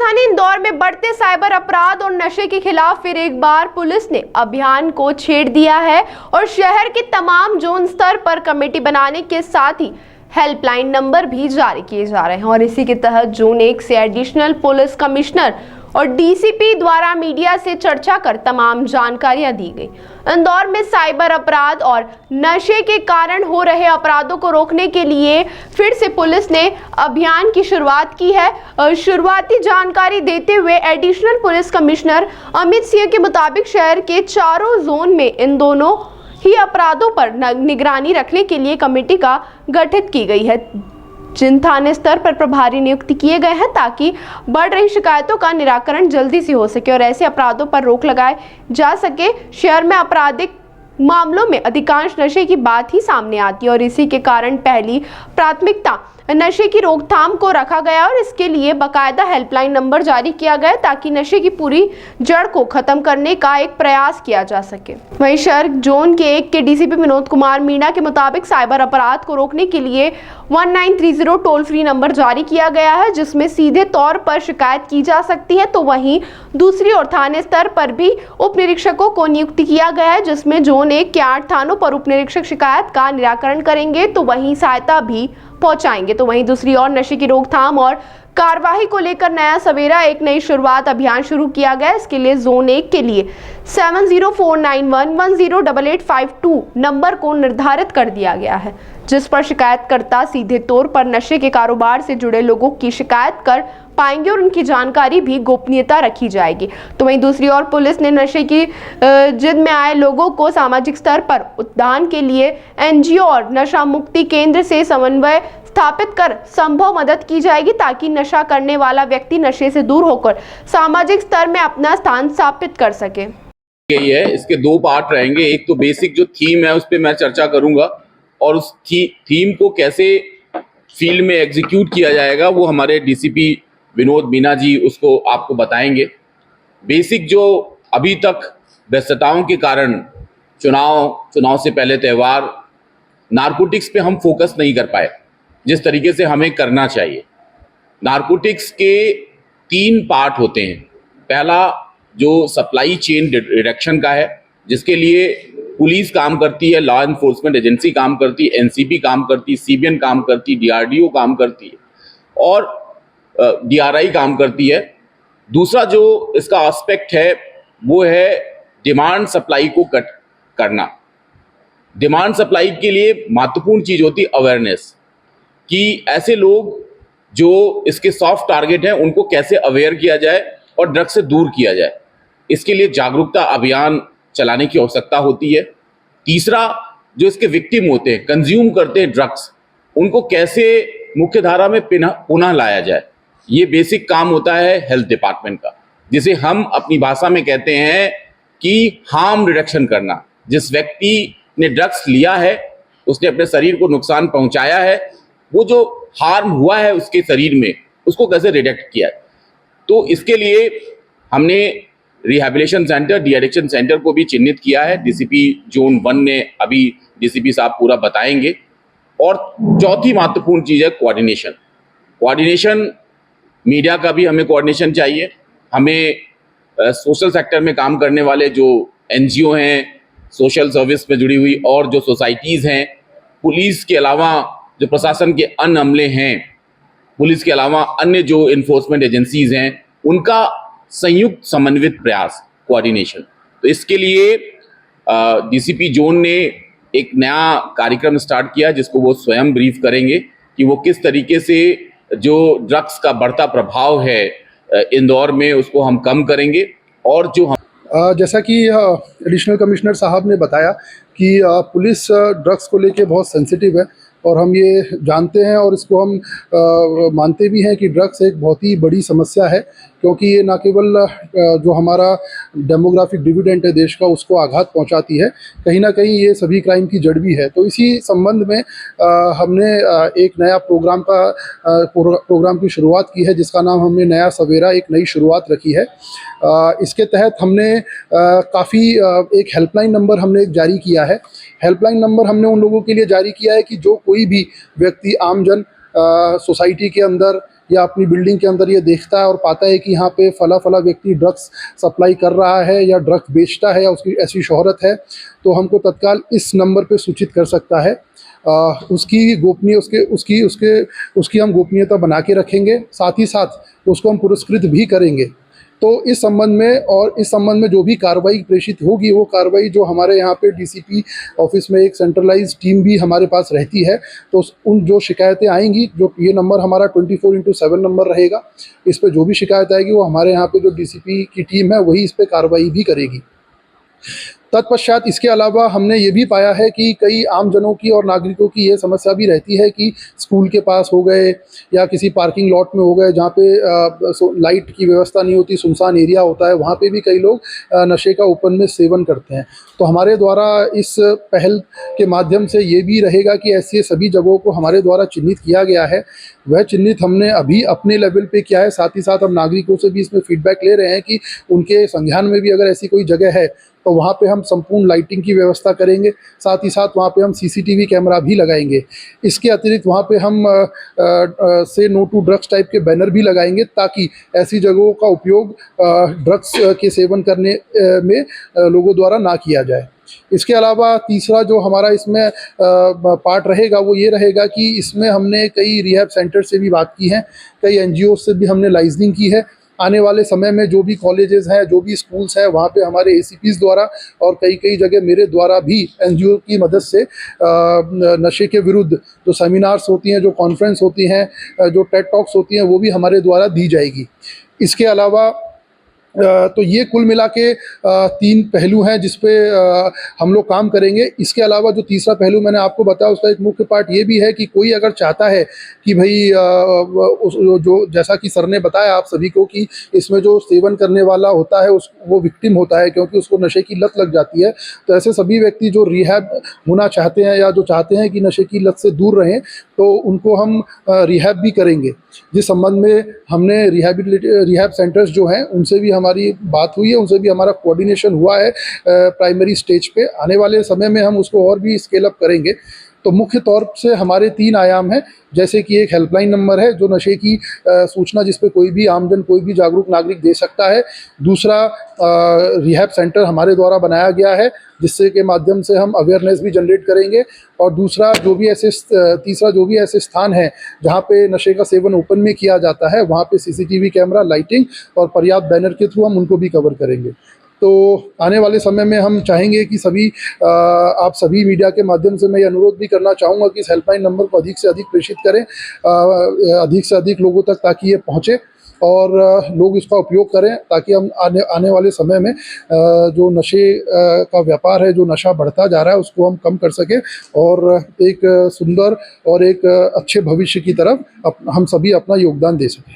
राजधानी इंदौर में बढ़ते साइबर अपराध और नशे के खिलाफ फिर एक बार पुलिस ने अभियान को छेड़ दिया है और शहर के तमाम जोन स्तर पर कमेटी बनाने के साथ ही हेल्पलाइन नंबर भी जारी किए जा रहे हैं। और इसी के तहत जोन 1 से एडिशनल पुलिस कमिश्नर और डीसीपी द्वारा मीडिया से चर्चा कर तमाम जानकारियां दी गई। इंदौर में साइबर अपराध और नशे के कारण हो रहे अपराधों को रोकने के लिए फिर से पुलिस ने अभियान की शुरुआत की है। शुरुआती जानकारी देते हुए additional police commissioner Amit Singh के मुताबिक शहर के चारों जोन में इन दोनों ही अपराधों पर निगरानी रखने के लिए कमेटी का गठित की गई है, जिन थाने स्तर पर प्रभारी नियुक्त किए गए हैं ताकि बढ़ रही शिकायतों का निराकरण जल्दी से हो सके और ऐसे अपराधों पर रोक लगाए जा सके। शहर में आपराधिक मामलों में अधिकांश नशे की बात ही सामने आती है और इसी के कारण पहली प्राथमिकता नशे की रोकथाम को रखा गया और इसके लिए बाकायदा हेल्पलाइन नंबर जारी किया गया ताकि नशे की पूरी जड़ को खत्म करने का एक प्रयास किया जा सके। वहीं शहर जोन के 1 के डीसीपी विनोद कुमार मीणा के मुताबिक साइबर अपराध को रोकने के लिए 1930 टोल फ्री नंबर जारी किया गया है, जिसमें सीधे तौर पर शिकायत की जा सकती है। तो वहीं दूसरी ओर थाने स्तर पर भी उप निरीक्षकों को नियुक्त किया गया है, जिसमें जोन 1 के 8 थानों पर उप निरीक्षक शिकायत का निराकरण करेंगे तो वहीं सहायता भी पहुंचाएंगे। तो वहीं दूसरी ओर नशे की रोकथाम और कार्यवाही को लेकर नया सवेरा एक नई शुरुआत अभियान शुरू किया गया। इसके लिए जोन 1 के लिए 7049110882 नंबर को निर्धारित कर दिया गया है, जिस पर शिकायतकर्ता सीधे तौर पर नशे के कारोबार से जुड़े लोगों की शिकायत कर पाएंगे और उनकी जानकारी भी गोपनीयता रखी जाएगी। तो वहीं दूसरी ओर पुलिस ने नशे की जिद में आए लोगों को सामाजिक स्तर पर उत्थान के लिए एनजीओ और नशा मुक्ति केंद्र से समन्वय स्थापित कर संभव मदद की जाएगी ताकि नशा करने वाला व्यक्ति नशे से दूर होकर सामाजिक स्तर में अपना स्थान स्थापित कर सके। यही है, इसके 2 पार्ट रहेंगे। एक तो बेसिक जो थीम है उस पर मैं चर्चा करूंगा और उस थीम को कैसे फील्ड में एग्जीक्यूट किया जाएगा वो हमारे डीसीपी विनोद मीणा जी उसको आपको बताएंगे। बेसिक जो अभी तक व्यस्तताओं के कारण चुनाव से पहले त्योहार नारकोटिक्स पे हम फोकस नहीं कर पाए जिस तरीके से हमें करना चाहिए। नारकोटिक्स के 3 पार्ट होते हैं। पहला जो सप्लाई चेन डिटेक्शन का है, जिसके लिए पुलिस काम करती है, लॉ एनफोर्समेंट एजेंसी काम करती है, एनसीबी काम करती है, सीबीएन काम करती है, डीआरडीओ काम करती है और डीआरआई काम करती है। दूसरा जो इसका एस्पेक्ट है वो है डिमांड सप्लाई को कट करना। डिमांड सप्लाई के लिए महत्वपूर्ण चीज होती है अवेयरनेस, कि ऐसे लोग जो इसके सॉफ्ट टारगेट हैं उनको कैसे अवेयर किया जाए और ड्रग्स से दूर किया जाए। इसके लिए जागरूकता अभियान चलाने की आवश्यकता होती है। तीसरा, जो इसके विक्टिम होते हैं, कंज्यूम करते हैं ड्रग्स, उनको कैसे मुख्य धारा में पुनः लाया जाए। ये बेसिक काम होता है हेल्थ डिपार्टमेंट का, जिसे हम अपनी भाषा में कहते हैं कि हार्म रिडक्शन करना। जिस व्यक्ति ने ड्रग्स लिया है, उसने अपने शरीर को नुकसान पहुंचाया है, वो जो हार्म हुआ है उसके शरीर में, उसको कैसे रिडक्ट किया है। तो इसके लिए हमने rehabilitation centre, de addiction centre को भी चिन्हित किया है। डीसीपी जोन 1 ने अभी डीसीपी साहब पूरा बताएंगे। और चौथी महत्वपूर्ण चीज है कोऑर्डिनेशन। मीडिया का भी हमें कोऑर्डिनेशन चाहिए। हमें सोशल सेक्टर में काम करने वाले जो एनजीओ हैं, सोशल सर्विस में जुड़ी हुई और जो सोसाइटीज़ हैं, पुलिस के अलावा जो प्रशासन के अन्य अमले हैं, पुलिस के अलावा अन्य जो इन्फोर्समेंट एजेंसीज हैं, उनका संयुक्त समन्वित प्रयास, कोऑर्डिनेशन। तो इसके लिए डीसीपी जोन ने एक नया कार्यक्रम स्टार्ट किया जिसको वो स्वयं ब्रीफ करेंगे कि वो किस तरीके से जो ड्रग्स का बढ़ता प्रभाव है इंदौर में उसको हम कम करेंगे। और जो हम जैसा कि एडिशनल कमिश्नर साहब ने बताया कि पुलिस ड्रग्स को लेके बहुत सेंसिटिव है और हम ये जानते हैं और इसको हम मानते भी हैं कि ड्रग्स एक बहुत ही बड़ी समस्या है, क्योंकि ये न केवल जो हमारा डेमोग्राफिक डिविडेंड है देश का उसको आघात पहुंचाती है, कहीं ना कहीं ये सभी क्राइम की जड़ भी है। तो इसी संबंध में हमने एक नया प्रोग्राम की शुरुआत की है जिसका नाम हमने नया सवेरा एक नई शुरुआत रखी है। इसके तहत हमने काफ़ी एक हेल्पलाइन नंबर हमने जारी किया है। हेल्पलाइन नंबर हमने उन लोगों के लिए जारी किया है कि जो कोई भी व्यक्ति आमजन सोसाइटी के अंदर या अपनी बिल्डिंग के अंदर ये देखता है और पाता है कि यहाँ पे फला फला व्यक्ति ड्रग्स सप्लाई कर रहा है या ड्रग्स बेचता है या उसकी ऐसी शोहरत है, तो हमको तत्काल इस नंबर पे सूचित कर सकता है। उसकी गोपनीय उसकी हम गोपनीयता बना के रखेंगे, साथ ही साथ उसको हम पुरस्कृत भी करेंगे। तो इस संबंध में जो भी कार्रवाई प्रेषित होगी, वो कार्रवाई जो हमारे यहाँ पे डीसीपी ऑफिस में एक सेंट्रलाइज्ड टीम भी हमारे पास रहती है, तो उन जो शिकायतें आएंगी, जो ये नंबर हमारा 24/7 नंबर रहेगा, इस पे जो भी शिकायत आएगी वो हमारे यहाँ पे जो डीसीपी की टीम है वही इस पे कार्रवाई भी करेगी। तत्पश्चात इसके अलावा हमने ये भी पाया है कि कई आमजनों की और नागरिकों की ये समस्या भी रहती है कि स्कूल के पास हो गए या किसी पार्किंग लॉट में हो गए जहाँ पे लाइट की व्यवस्था नहीं होती, सुनसान एरिया होता है, वहाँ पे भी कई लोग नशे का ओपन में सेवन करते हैं। तो हमारे द्वारा इस पहल के माध्यम से ये भी रहेगा कि ऐसे सभी जगहों को हमारे द्वारा चिन्हित किया गया है, वह चिन्हित हमने अभी अपने लेवल पे किया है। साथ ही साथ हम नागरिकों से भी इसमें फीडबैक ले रहे हैं कि उनके संज्ञान में भी अगर ऐसी कोई जगह है तो वहाँ पे हम संपूर्ण लाइटिंग की व्यवस्था करेंगे, साथ ही साथ वहाँ पे हम सीसीटीवी कैमरा भी लगाएंगे। इसके अतिरिक्त वहाँ पे हम से नो टू ड्रग्स टाइप के बैनर भी लगाएंगे, ताकि ऐसी जगहों का उपयोग ड्रग्स के सेवन करने में लोगों द्वारा ना किया जाए। इसके अलावा तीसरा जो हमारा इसमें पार्ट रहेगा वो ये रहेगा कि इसमें हमने कई रिहैब सेंटर से भी बात की है, कई एनजीओ से भी हमने लाइजनिंग की है। आने वाले समय में जो भी कॉलेजेस हैं, जो भी स्कूल्स हैं, वहाँ पे हमारे एसीपीज़ द्वारा और कई जगह मेरे द्वारा भी एनजीओ की मदद से नशे के विरुद्ध जो सेमिनार्स होती हैं, जो कॉन्फ्रेंस होती हैं, जो टेड टॉक्स होती हैं, वो भी हमारे द्वारा दी जाएगी। इसके अलावा तो ये कुल मिला के 3 पहलू हैं जिस पे हम लोग काम करेंगे। इसके अलावा जो तीसरा पहलू मैंने आपको बताया, उसका एक मुख्य पार्ट ये भी है कि कोई अगर चाहता है कि भाई जो जैसा कि सर ने बताया आप सभी को कि इसमें जो सेवन करने वाला होता है वो विक्टिम होता है, क्योंकि उसको नशे की लत लग जाती है। तो ऐसे सभी व्यक्ति जो रिहैब होना चाहते हैं या जो चाहते हैं कि नशे की लत से दूर रहें, तो उनको हम रिहैब भी करेंगे। जिस संबंध में हमने रिहैब सेंटर्स जो हैं उनसे भी हमारी बात हुई है, उनसे भी हमारा कोऑर्डिनेशन हुआ है प्राइमरी स्टेज पे। आने वाले समय में हम उसको और भी स्केल अप करेंगे। तो मुख्य तौर से हमारे 3 आयाम हैं, जैसे कि एक हेल्पलाइन नंबर है जो नशे की सूचना जिस पे कोई भी आमजन, कोई भी जागरूक नागरिक दे सकता है। दूसरा रिहैब सेंटर हमारे द्वारा बनाया गया है, जिससे के माध्यम से हम अवेयरनेस भी जनरेट करेंगे। और तीसरा जो भी ऐसे स्थान हैं जहाँ पे नशे का सेवन ओपन में किया जाता है, वहाँ पे सीसीटीवी कैमरा, लाइटिंग और पर्याप्त बैनर के थ्रू हम उनको भी कवर करेंगे। तो आने वाले समय में हम चाहेंगे कि आप सभी मीडिया के माध्यम से मैं ये अनुरोध भी करना चाहूँगा कि इस हेल्पलाइन नंबर को अधिक से अधिक प्रेषित करें, अधिक से अधिक लोगों तक, ताकि ये पहुँचे और लोग इसका उपयोग करें, ताकि हम आने वाले समय में जो नशे का व्यापार है, जो नशा बढ़ता जा रहा है, उसको हम कम कर सकें और एक सुंदर और एक अच्छे भविष्य की तरफ हम सभी अपना योगदान दे सकें।